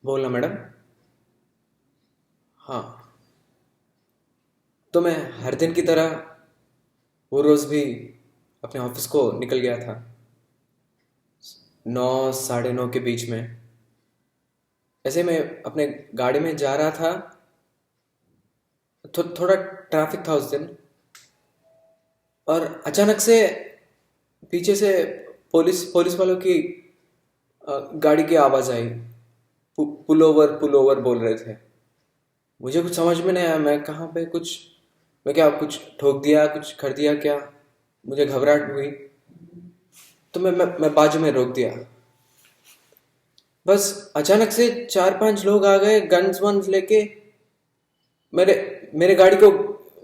बोलना मैडम। हाँ, तो मैं हर दिन की तरह वो रोज़ भी अपने ऑफिस को निकल गया था। 9 साढ़े 9 के बीच में ऐसे मैं अपने गाड़ी में जा रहा था। थोड़ा ट्रैफिक था उस दिन, और अचानक से पीछे से पुलिस वालों की गाड़ी की आवाज़ आई। पुल ओवर बोल रहे थे। मुझे कुछ समझ में नहीं आया, मैं कहाँ पे कुछ, मैं क्या कुछ ठोक दिया, कुछ कर दिया क्या? मुझे घबराहट हुई, तो मैं बाजू में रोक दिया। बस अचानक से चार पांच लोग आ गए गन्स वन्स लेके। मेरे मेरे गाड़ी को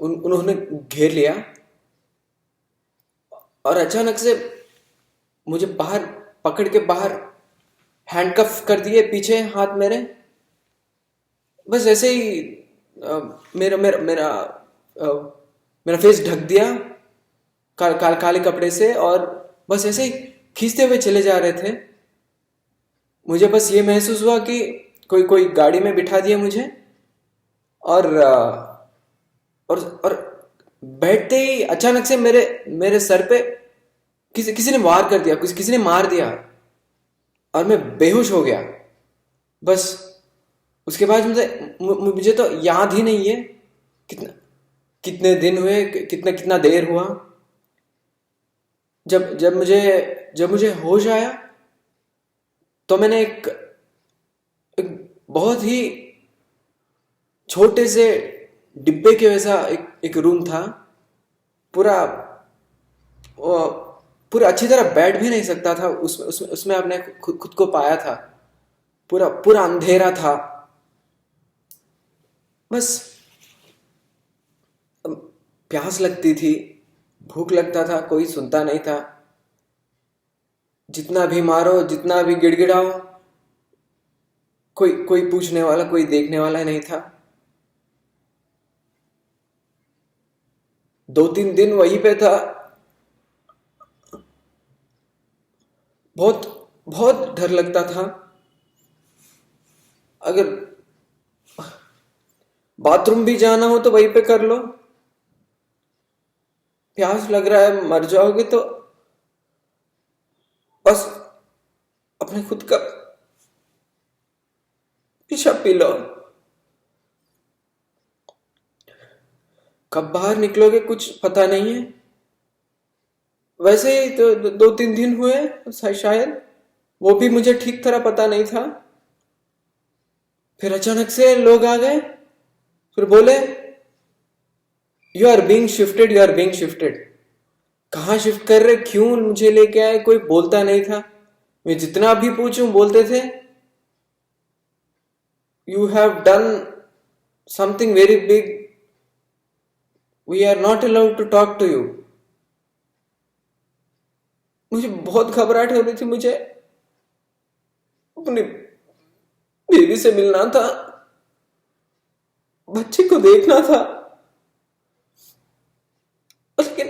उन्होंने घेर लिया, और अचानक से मुझे बाहर पकड़ के बाहर हैंडकफ कर दिए, पीछे हाथ मेरे। बस ऐसे ही मेरा मेरा मेरा मेरा फेस ढक दिया काले कपड़े से, और बस ऐसे ही खींचते हुए चले जा रहे थे। मुझे बस ये महसूस हुआ कि कोई कोई गाड़ी में बिठा दिया मुझे, और और बैठते ही अचानक से मेरे मेरे सर पे किसी किसी ने वार कर दिया, किसी ने मार दिया, और मैं बेहोश हो गया। बस उसके बाद मुझे तो याद ही नहीं है कितना कितने दिन हुए, कितना कितना देर हुआ। जब जब मुझे होश आया, तो मैंने एक बहुत ही छोटे से डिब्बे के वैसा एक रूम था। पूरा पूरा अच्छी तरह बैठ भी नहीं सकता था उसमें उसमें उसमें आपने खुद को पाया था। पूरा पूरा अंधेरा था। बस प्यास लगती थी, भूख लगता था, कोई सुनता नहीं था। जितना भी मारो, जितना भी गिड़गिड़ाओ, कोई कोई पूछने वाला, कोई देखने वाला नहीं था। 2-3 दिन वहीं पे था। बहुत बहुत डर लगता था। अगर बाथरूम भी जाना हो तो वहीं पे कर लो। प्यास लग रहा है, मर जाओगे तो बस अपने खुद का पेशाब पी लो। कब बाहर निकलोगे कुछ पता नहीं है। वैसे ही तो 2-3 दिन हुए शायद, वो भी मुझे ठीक तरह पता नहीं था। फिर अचानक से लोग आ गए, फिर बोले you are being shifted, you are being shifted. कहाँ शिफ्ट कर रहे, क्यों मुझे लेके आए, कोई बोलता नहीं था। मैं जितना भी पूछूं बोलते थे you have done something very big, we are not allowed to talk to you. मुझे बहुत घबराहट हो रही थी। मुझे अपनी बेबी से मिलना था, बच्चे को देखना था, लेकिन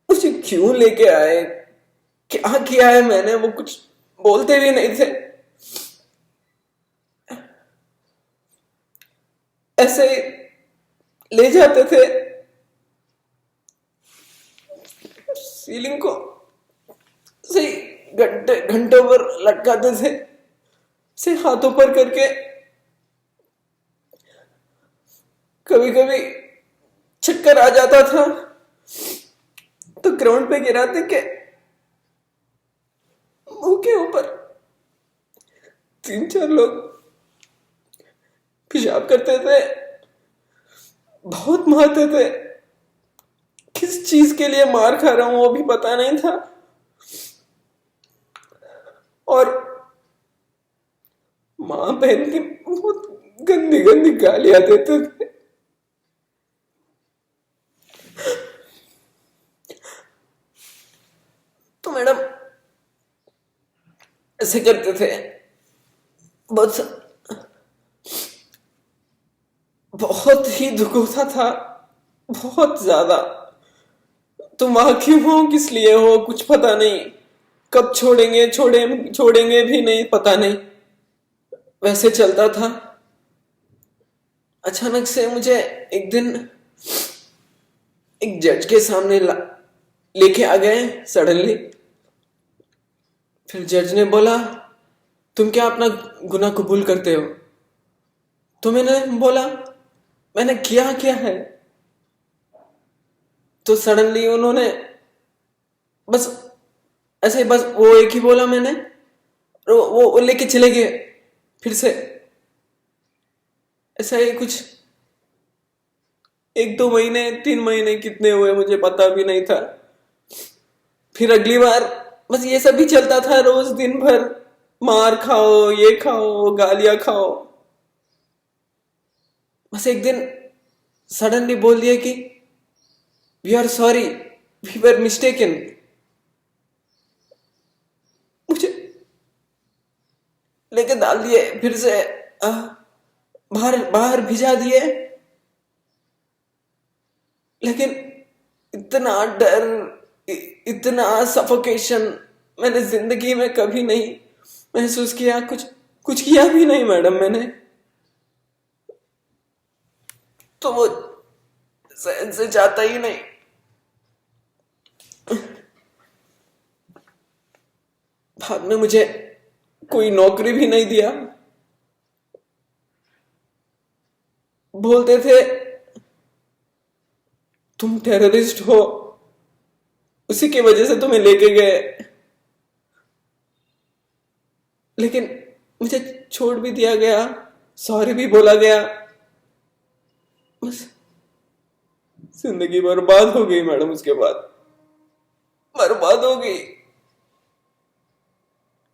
मुझे क्यों लेके आए, क्या किया है मैंने? वो कुछ बोलते भी नहीं थे, ऐसे ही ले जाते थे सीलिंग को, सही घंटे घंटों पर लटकाते थे, से हाथों पर करके। कभी कभी चक्कर आ जाता था तो ग्राउंड पे गिराते के मुंह के ऊपर 3-4 लोग पेशाब करते थे, बहुत मारते थे। किस चीज के लिए मार खा रहा हूं वो भी पता नहीं था, और माँ बहन की बहुत गंदी गंदी गालियां देते थे। तो मैडम ऐसे करते थे। बस बहुत ही दुख होता था, बहुत ज्यादा। तुम वहां क्यों हो, किस लिए हो, कुछ पता नहीं। कब छोड़ेंगे, छोड़ेंगे भी नहीं, पता नहीं। वैसे चलता था। अचानक से मुझे एक दिन एक जज के सामने लेके आ गए सडनली। फिर जज ने बोला, तुम क्या अपना गुनाह कबूल करते हो? तो मैंने बोला, मैंने किया क्या है? तो सडनली उन्होंने बस ऐसे ही बस वो एक ही बोला मैंने, और वो लेके चले गए फिर से। ऐसा ही कुछ 1-2 महीने 3 महीने कितने हुए मुझे पता भी नहीं था। फिर अगली बार बस ये सब भी चलता था, रोज दिन भर मार खाओ, ये खाओ, गालियां खाओ। बस एक दिन सडनली बोल दिया कि we are sorry, we were mistaken. मुझे लेके डाल दिए फिर से, बाहर बाहर भिजा दिए। लेकिन इतना डर, इतना सफोकेशन मैंने जिंदगी में कभी नहीं महसूस किया। कुछ कुछ किया भी नहीं मैडम मैंने। तो वो सहन से जाता ही नहीं। बाद में मुझे कोई नौकरी भी नहीं दिया। बोलते थे तुम टेररिस्ट हो, उसी की वजह से तुम्हें लेके गए। लेकिन मुझे छोड़ भी दिया गया, सॉरी भी बोला गया। बस जिंदगी बर्बाद हो गई मैडम। उसके बाद बर्बाद हो गई।